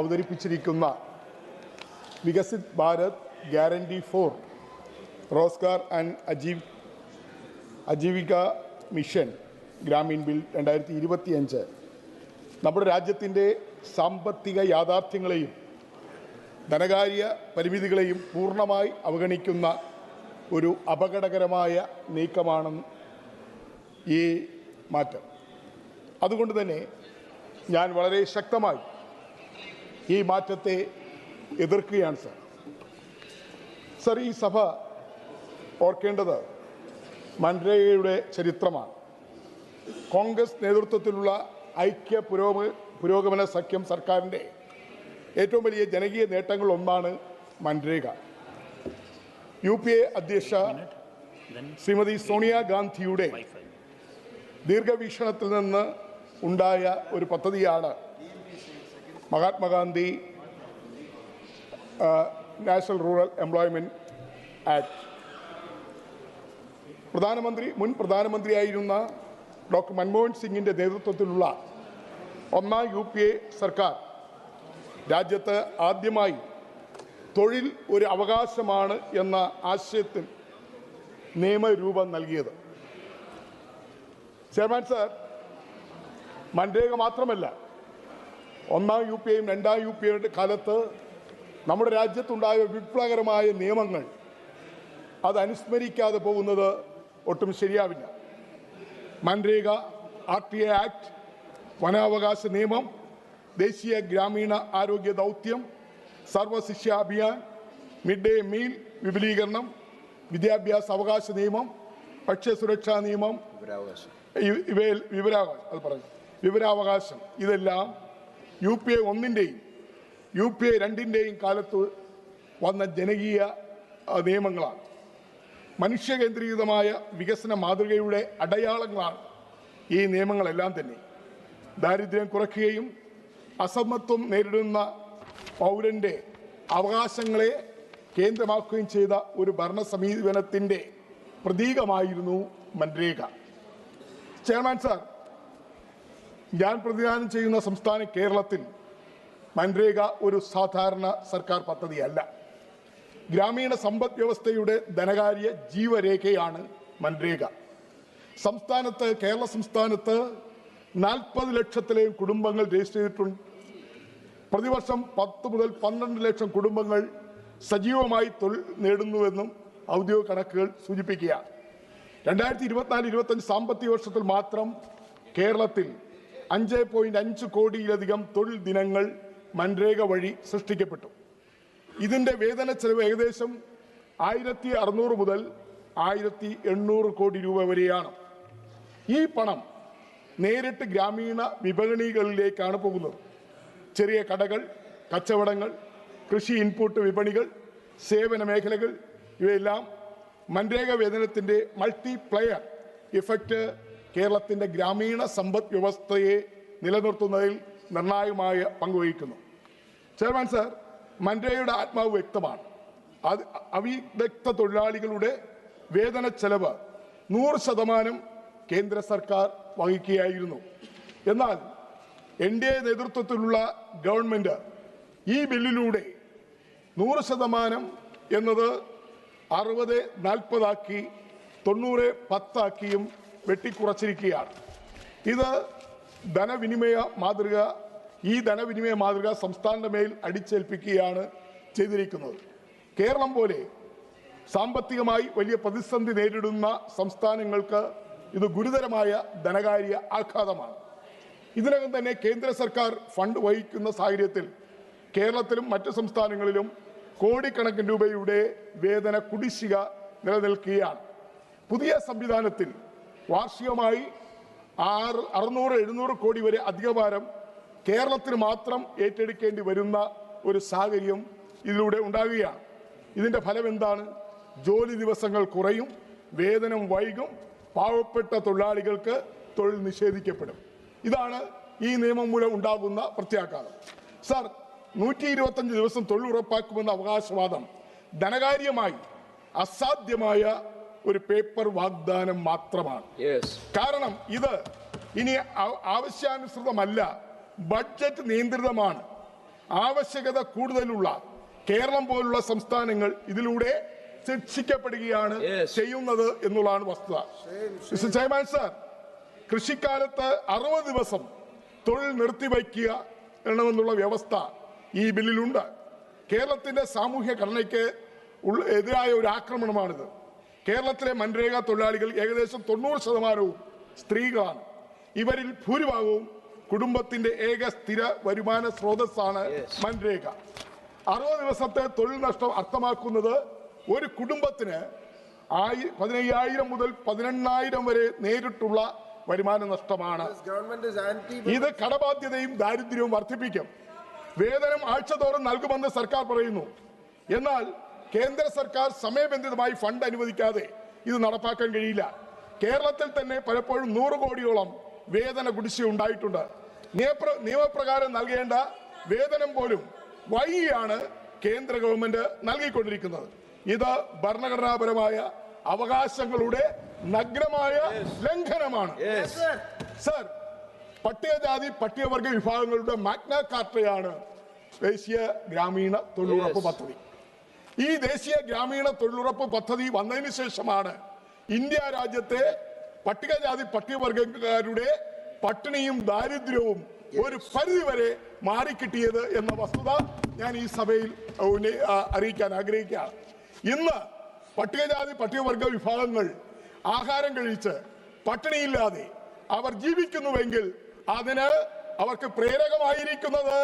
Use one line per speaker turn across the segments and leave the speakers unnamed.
അവതരിപ്പിച്ചിരിക്കുന്ന Viksit Bharat guarantee for Rozgar and Ajeevika mission Gramin bill 2025 നമ്മുടെ രാജ്യത്തിൻ്റെ സാമ്പത്തിക യാഥാർത്ഥ്യങ്ങളെയും ധനകാര്യ പരിമിതികളെയും പൂർണ്ണമായി അവഗണിക്കുന്ന ഒരു അപകടകരമായ നീക്കമാണ് ഈ മാറ്റം. അതുകൊണ്ട് തന്നെ ഞാൻ വളരെ ശക്തമായി ഈ മാറ്റത്തെ എതിർക്കുകയാണ് സർ. ഈ സഭ ഓർക്കേണ്ടത് മൻരേഗയുടെ ചരിത്രമാണ്. കോൺഗ്രസ് നേതൃത്വത്തിലുള്ള ഐക്യ പുരോഗമന സഖ്യം സർക്കാരിൻ്റെ ഏറ്റവും വലിയ ജനകീയ നേട്ടങ്ങളൊന്നാണ് മൻരേഗ. UPA അധ്യക്ഷ ശ്രീമതി സോണിയാഗാന്ധിയുടെ ദീർഘവീക്ഷണത്തിൽ നിന്ന് ഉണ്ടായ ഒരു പദ്ധതിയാണ് Mahatma Gandhi national rural employment act. മുൻ പ്രധാനമന്ത്രിയായിരുന്ന ഡോക്ടർ മൻമോഹൻ സിംഗിൻ്റെ നേതൃത്വത്തിലുള്ള ഒന്നാം UPA സർക്കാർ രാജ്യത്ത് ആദ്യമായി തൊഴിൽ ഒരു അവകാശമാണ് എന്ന ആശയത്തിൽ നിയമരൂപം നൽകിയത്. ചെയർമാൻ സർ, മൻരേഗ മാത്രമല്ല, ഒന്നാം UPAയും രണ്ടാം UPAയുടെ കാലത്ത് നമ്മുടെ രാജ്യത്തുണ്ടായ വിപ്ലവകരമായ നിയമങ്ങൾ അത് അനുസ്മരിക്കാതെ പോകുന്നത് ഒട്ടും ശരിയാവില്ല. മൻരേഗ, RTA ആക്ട്, വനാവകാശ നിയമം, ദേശീയ ഗ്രാമീണ ആരോഗ്യ ദൗത്യം, Sarva Shiksha Abhiyan, mid day meal വിപുലീകരണം, വിദ്യാഭ്യാസ അവകാശ നിയമം, ഭക്ഷ്യസുരക്ഷാ നിയമം, വിവരാവകാശം, ഇതെല്ലാം UPA 1-ൻ്റെയും UPA 2-ൻ്റെയും കാലത്ത് വന്ന ജനകീയ നിയമങ്ങളാണ്. മനുഷ്യകേന്ദ്രീകൃതമായ വികസന മാതൃകയുടെ അടയാളങ്ങളാണ് ഈ നിയമങ്ങളെല്ലാം തന്നെ. ദാരിദ്ര്യം കുറയ്ക്കുകയും അസമത്വം നേരിടുന്ന പൗരൻ്റെ അവകാശങ്ങളെ കേന്ദ്രമാക്കുകയും ചെയ്ത ഒരു ഭരണ സമീപനത്തിൻ്റെ പ്രതീകമായിരുന്നു മൻരേഗ. ചെയർമാൻ സാർ, ഞാൻ പ്രതിനിധാനം ചെയ്യുന്ന സംസ്ഥാന കേരളത്തിൽ മൻരേഗ ഒരു സാധാരണ സർക്കാർ പദ്ധതിയല്ല. ഗ്രാമീണ സമ്പദ് വ്യവസ്ഥയുടെ ധനകാര്യ ജീവരേഖയാണ് മൻരേഗ. കേരള സംസ്ഥാനത്ത് 40 ലക്ഷത്തിലെയും കുടുംബങ്ങൾ രജിസ്റ്റർ ചെയ്തിട്ടുണ്ട്. പ്രതിവർഷം 10 മുതൽ 12 ലക്ഷം കുടുംബങ്ങൾ സജീവമായി തൊഴിൽ നേടുന്നുവെന്നും ഔദ്യോഗിക കണക്കുകൾ സൂചിപ്പിക്കുകയാണ്. 2024-25 സാമ്പത്തിക വർഷത്തിൽ മാത്രം കേരളത്തിൽ 5.5 കോടിയിലധികം തൊഴിൽ ദിനങ്ങൾ മൻരേഗ വഴി സൃഷ്ടിക്കപ്പെട്ടു. ഇതിൻ്റെ വേതന ചെലവ് ഏകദേശം 1600 മുതൽ 1800 കോടി രൂപ വരെയാണ്. ഈ പണം നേരിട്ട് ഗ്രാമീണ വിപണികളിലേക്കാണ് പോകുന്നത്. ചെറിയ കടകൾ, കച്ചവടങ്ങൾ, കൃഷി ഇൻപുട്ട് വിപണികൾ, സേവന മേഖലകൾ, ഇവയെല്ലാം മൻരേഗ വേതനത്തിൻ്റെ മൾട്ടിപ്ലയർ ഇഫക്റ്റ് കേരളത്തിൻ്റെ ഗ്രാമീണ സമ്പദ് വ്യവസ്ഥയെ നിലനിർത്തുന്നതിൽ നിർണായകമായ പങ്കുവഹിക്കുന്നു. ചെയർമാൻ സാർ, മൻരേഗയുടെ ആത്മാവ് വ്യക്തമാണ്. അവിദഗ്ധ തൊഴിലാളികളുടെ വേതന ചെലവ് 100% കേന്ദ്ര സർക്കാർ വഹിക്കുകയായിരുന്നു. എന്നാൽ NDA നേതൃത്വത്തിലുള്ള ഗവൺമെൻറ് ഈ ബില്ലിലൂടെ 100% എന്നത് 60-40 90-10 വെട്ടിക്കുറച്ചിരിക്കുകയാണ്. ഈ ധനവിനിമയ മാതൃക സംസ്ഥാനങ്ങളുടെ മേൽ അടിച്ചേൽപ്പിക്കുകയാണ് ചെയ്തിരിക്കുന്നത്. കേരളം പോലെ സാമ്പത്തികമായി വലിയ പ്രതിസന്ധി നേരിടുന്ന സംസ്ഥാനങ്ങൾക്ക് ഇത് ഗുരുതരമായ ധനകാര്യ ആഘാതമാണ്. ഇതിനകം തന്നെ കേന്ദ്ര സർക്കാർ ഫണ്ട് വഹിക്കുന്ന സാഹചര്യത്തിൽ കേരളത്തിലും മറ്റ് സംസ്ഥാനങ്ങളിലും കോടിക്കണക്കിന് രൂപയുടെ വേതന കുടിശ്ശിക നിലനിൽക്കുകയാണ്. പുതിയ സംവിധാനത്തിൽ വാർഷികമായി 600-700 കോടി വരെ അധികഭാരം കേരളത്തിന് മാത്രം ഏറ്റെടുക്കേണ്ടി വരുന്ന ഒരു സാഹചര്യം ഇതിലൂടെ ഉണ്ടാകുകയാണ്. ഇതിൻ്റെ ഫലം എന്താണ്? ജോലി ദിവസങ്ങൾ കുറയും, വേതനം വൈകും, പാവപ്പെട്ട തൊഴിലാളികൾക്ക് തൊഴിൽ നിഷേധിക്കപ്പെടും. ഇതാണ് ഈ നിയമം മൂലം ഉണ്ടാകുന്ന പ്രത്യാഘാതം. സർ, 125 ദിവസം തൊഴിൽ ഉറപ്പാക്കുമെന്ന അവകാശവാദം ധനകാര്യമായി അസാധ്യമായ ഒരു പേപ്പർ വാഗ്ദാനം മാത്രമാണ്. കാരണം ഇത് ഇനി ആവശ്യാനുസൃതമല്ല, ബഡ്ജറ്റ് നിയന്ത്രിതമാണ്. ആവശ്യകത കൂടുതലുള്ള കേരളം പോലുള്ള സംസ്ഥാനങ്ങൾ ഇതിലൂടെ ശിക്ഷിക്കപ്പെടുകയാണ് ചെയ്യുന്നത് എന്നുള്ളതാണ് വസ്തുത. മിസ്റ്റർ ചെയർമാൻ സാർ, കൃഷിക്കാലത്ത് 60 ദിവസം തൊഴിൽ നിർത്തിവയ്ക്കുക എന്നുള്ളവ്യവസ്ഥ ഈ ബില്ലിലുണ്ട്. കേരളത്തിന്റെ സാമൂഹ്യ ഘടനയ്ക്ക് എതിരായ ഒരു ആക്രമണമാണിത്. കേരളത്തിലെ മൻരേഗ തൊഴിലാളികൾ ഏകദേശം 90% സ്ത്രീകളാണ്. ഇവരിൽ ഭൂരിഭാഗവും കുടുംബത്തിന്റെ ഏക സ്ഥിര വരുമാന സ്രോതസ്സാണ് മൻരേഗ. 60 ദിവസത്തെ തൊഴിൽ നഷ്ടം അർത്ഥമാക്കുന്നത് ഒരു കുടുംബത്തിന് 15,000 മുതൽ 18,000 വരെ നേരിട്ടുള്ള വരുമാന നഷ്ടമാണ്. ഇത് കടബാധ്യതയും ദാരിദ്ര്യവും വർദ്ധിപ്പിക്കും. വേതനം ആഴ്ചതോറും നൽകുമെന്ന് സർക്കാർ പറയുന്നു. എന്നാൽ കേന്ദ്ര സർക്കാർ സമയബന്ധിതമായി ഫണ്ട് അനുവദിക്കാതെ ഇത് നടപ്പാക്കാൻ കഴിയില്ല. കേരളത്തിൽ തന്നെ പലപ്പോഴും 100 കോടിയോളം വേതന കുടിശ്ശിക ഉണ്ടായിട്ടുണ്ട്. നിയമപ്രകാരം നൽകേണ്ട വേതനം പോലും വൈകിയാണ് കേന്ദ്ര ഗവൺമെന്റ് നൽകിക്കൊണ്ടിരിക്കുന്നത്. ഇത് ഭരണഘടനാപരമായ അവകാശങ്ങളുടെ നഗ്നമായ ലംഘനമാണ്. സർ, പട്ടികജാതി പട്ടികവർഗ വിഭാഗങ്ങളുടെ മാഗ്നാ കാർട്ടയാണ് ദേശീയ ഗ്രാമീണ തൊഴിലുറപ്പ് പദ്ധതി. ഈ ദേശീയ ഗ്രാമീണ തൊഴിലുറപ്പ് പദ്ധതി വന്നതിന് ശേഷമാണ് ഇന്ത്യ രാജ്യത്തെ പട്ടികജാതി പട്ടികവർഗക്കാരുടെ പട്ടിണിയും ദാരിദ്ര്യവും ഒരു പരിധിവരെ മാറിക്കിട്ടിയത് എന്ന വസ്തുത ഞാൻ ഈ സഭയിൽ അറിയിക്കാൻ ആഗ്രഹിക്കുകയാണ്. ഇന്ന് പട്ടികജാതി പട്ടികവർഗ വിഭാഗങ്ങൾ ആഹാരം കഴിച്ച് പട്ടിണിയില്ലാതെ അവർ ജീവിക്കുന്നുവെങ്കിൽ അതിന് അവർക്ക് പ്രേരകമായിരിക്കുന്നത്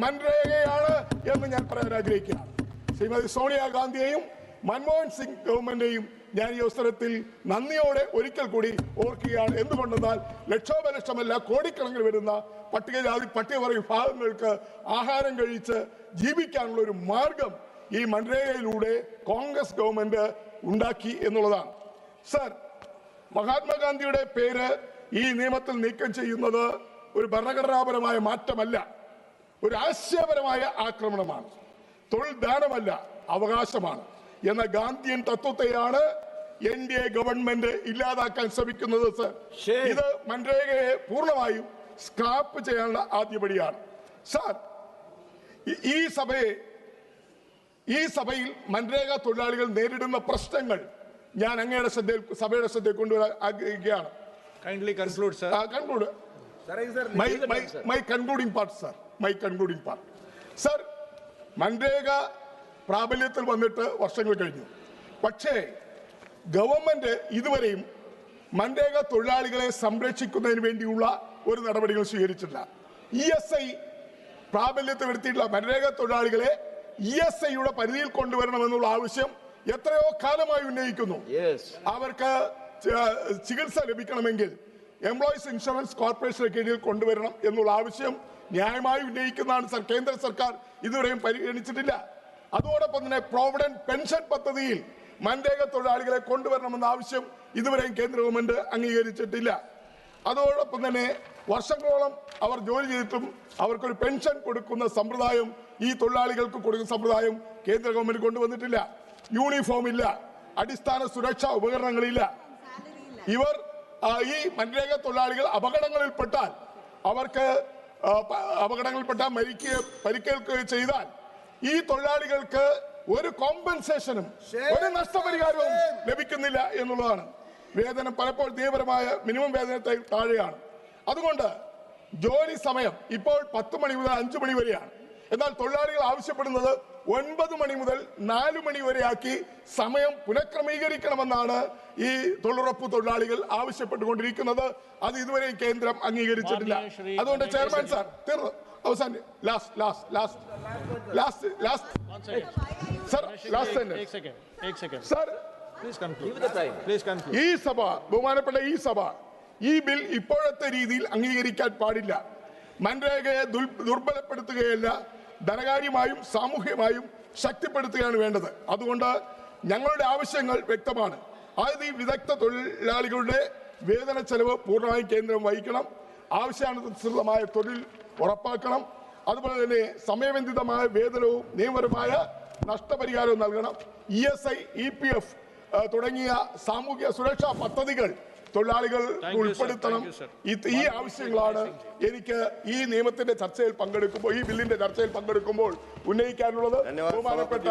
മൻരേഗയാണ് എന്ന് ഞാൻ പറയാൻ ആഗ്രഹിക്കുകയാണ്. ശ്രീമതി സോണിയാഗാന്ധിയെയും മൻമോഹൻ സിംഗ് ഗവൺമെന്റിനെയും ഞാൻ ഈ അവസരത്തിൽ നന്ദിയോടെ ഒരിക്കൽ കൂടി ഓർക്കുകയാണ്. എന്തുകൊണ്ടെന്നാൽ ലക്ഷോപലക്ഷമല്ല കോടിക്കണക്കിന് വരുന്ന പട്ടികജാതി പട്ടികവർഗ വിഭാഗങ്ങൾക്ക് ആഹാരം കഴിച്ച് ജീവിക്കാനുള്ള ഒരു മാർഗം ഈ മൻരേഗയിലൂടെ കോൺഗ്രസ് ഗവൺമെന്റ് ഉണ്ടാക്കി എന്നുള്ളതാണ്. സർ, മഹാത്മാഗാന്ധിയുടെ പേര് ഈ നിയമത്തിൽ നീക്കം ചെയ്യുന്നത് ഒരു ഭരണഘടനാപരമായ മാറ്റമല്ല, ഒരു ആശയപരമായ ആക്രമണമാണ്. തൊഴിൽ ദാനമല്ല, അവകാശമാണ് എന്ന ഗാന്ധിയൻ തത്വത്തെയാണ് NDA ഗവൺമെന്റ് ഇല്ലാതാക്കാൻ ശ്രമിക്കുന്നത്. സർ, ഇത് മൻരേഗയെ പൂർണ്ണമായും സ്ക്രാപ്പ് ചെയ്യാനുള്ള ആദ്യപടിയാണ്. സർ, ഈ സഭയിൽ മൻരേഗ തൊഴിലാളികൾ നേരിടുന്ന പ്രശ്നങ്ങൾ ഞാൻ അങ്ങയുടെ സഭയുടെ ശ്രദ്ധയിൽ കൊണ്ടുവരാൻ ആഗ്രഹിക്കുകയാണ്.
Kindly conclude, sir.
Conclude. My concluding part, sir. My concluding part. Sir, MNREGA പ്രാബല്യത്തിൽ വന്നിട്ട് വർഷങ്ങൾ കഴിഞ്ഞു. പക്ഷേ ഗവൺമെന്റ് ഇതുവരെയും മൻരേഗ തൊഴിലാളികളെ സംരക്ഷിക്കുന്നതിന് വേണ്ടിയുള്ള ഒരു നടപടികൾ സ്വീകരിച്ചിട്ടില്ല. ESI പ്രാബല്യത്തിൽ വരുത്തിയിട്ടുള്ള മൻരേഗ തൊഴിലാളികളെ ESIയുടെ പരിധിയിൽ കൊണ്ടുവരണമെന്നുള്ള ആവശ്യം എത്രയോ കാലമായി ഉന്നയിക്കുന്നു. അവർക്ക് ചികിത്സ ലഭിക്കണമെങ്കിൽ എംപ്ലോയീസ് ഇൻഷുറൻസ് കോർപ്പറേഷന് കീഴിൽ കൊണ്ടുവരണം എന്നുള്ള ആവശ്യം ന്യായമായി ഉന്നയിക്കുന്നതാണ്. കേന്ദ്ര സർക്കാർ ഇതുവരെയും പരിഗണിച്ചിട്ടില്ല. അതോടൊപ്പം തന്നെ പ്രോവിഡന്റ് പെൻഷൻ പദ്ധതിയിൽ മൻരേഗ തൊഴിലാളികളെ കൊണ്ടുവരണമെന്ന ആവശ്യം ഇതുവരെയും കേന്ദ്ര ഗവൺമെന്റ് അംഗീകരിച്ചിട്ടില്ല. അതോടൊപ്പം തന്നെ വർഷങ്ങളോളം അവർ ജോലി ചെയ്തിട്ടും അവർക്കൊരു പെൻഷൻ കൊടുക്കുന്ന സമ്പ്രദായം, ഈ തൊഴിലാളികൾക്ക് കൊടുക്കുന്ന സമ്പ്രദായം കേന്ദ്ര ഗവൺമെന്റ് കൊണ്ടുവന്നിട്ടില്ല. യൂണിഫോം ഇല്ല, അടിസ്ഥാന സുരക്ഷാ ഉപകരണങ്ങളില്ല. ഇവർ ഈ മൻരേഗ തൊഴിലാളികൾ അപകടങ്ങളിൽപ്പെട്ടാൽ പരിക്കേൽക്കുകയോ ചെയ്താൽ ഈ തൊഴിലാളികൾക്ക് ഒരു കോമ്പൻസേഷനും ഒരു നഷ്ടപരിഹാരവും ലഭിക്കുന്നില്ല എന്നുള്ളതാണ്. വേതനം പലപ്പോഴും നിയമപരമായ മിനിമം വേതനത്തെ താഴെയാണ്. അതുകൊണ്ട് ജോലി സമയം ഇപ്പോൾ 10 മണി മുതൽ 5 മണി വരെയാണ്. എന്നാൽ തൊഴിലാളികൾ ആവശ്യപ്പെടുന്നത് 9 മണി മുതൽ 4 മണി വരെയാക്കി സമയം പുനഃക്രമീകരിക്കണമെന്നാണ് ഈ തൊഴിലുറപ്പ് തൊഴിലാളികൾ ആവശ്യപ്പെട്ടുകൊണ്ടിരിക്കുന്നത്. അത് ഇതുവരെയും കേന്ദ്രം അംഗീകരിച്ചിട്ടില്ല. അതുകൊണ്ട് ചെയർമാൻ സാർ, തീർന്നു, അവസാനം ഈ സഭ, ബഹുമാനപ്പെട്ട ഈ സഭ ഈ ബിൽ ഇപ്പോഴത്തെ രീതിയിൽ അംഗീകരിക്കാൻ പാടില്ല. മൻരേഗയെ ദുർബലപ്പെടുത്തുകയല്ല, ധനകാര്യമായും സാമൂഹ്യമായും ശക്തിപ്പെടുത്തുകയാണ് വേണ്ടത്. അതുകൊണ്ട് ഞങ്ങളുടെ ആവശ്യങ്ങൾ വ്യക്തമാണ്. ആദ്യം ഈ വിദഗ്ധ തൊഴിലാളികളുടെ വേതന ചെലവ് പൂർണ്ണമായും കേന്ദ്രം വഹിക്കണം. ആവശ്യാനുസൃതമായ തൊഴിൽ ഉറപ്പാക്കണം. അതുപോലെ തന്നെ സമയബന്ധിതമായ വേതനവും നിയമപരമായ നഷ്ടപരിഹാരവും നൽകണം. ESI, EPF തുടങ്ങിയ സാമൂഹ്യ സുരക്ഷാ പദ്ധതികൾ തൊഴിലാളികൾ
Thank you, sir.
ഉൾപ്പെടുത്തണം.
Thank you, sir.
ഈ ആവശ്യങ്ങളാണ് എനിക്ക് ഈ നിയമത്തിന്റെ ചർച്ചയിൽ പങ്കെടുക്കുമ്പോൾ, ഈ ബില്ലിന്റെ ചർച്ചയിൽ പങ്കെടുക്കുമ്പോൾ ഉന്നയിക്കാനുള്ളത്. ബഹുമാനപ്പെട്ട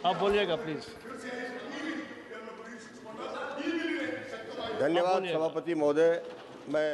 आप बोलिएगा प्लीज.
धन्यवाद सभापति महोदय। मैं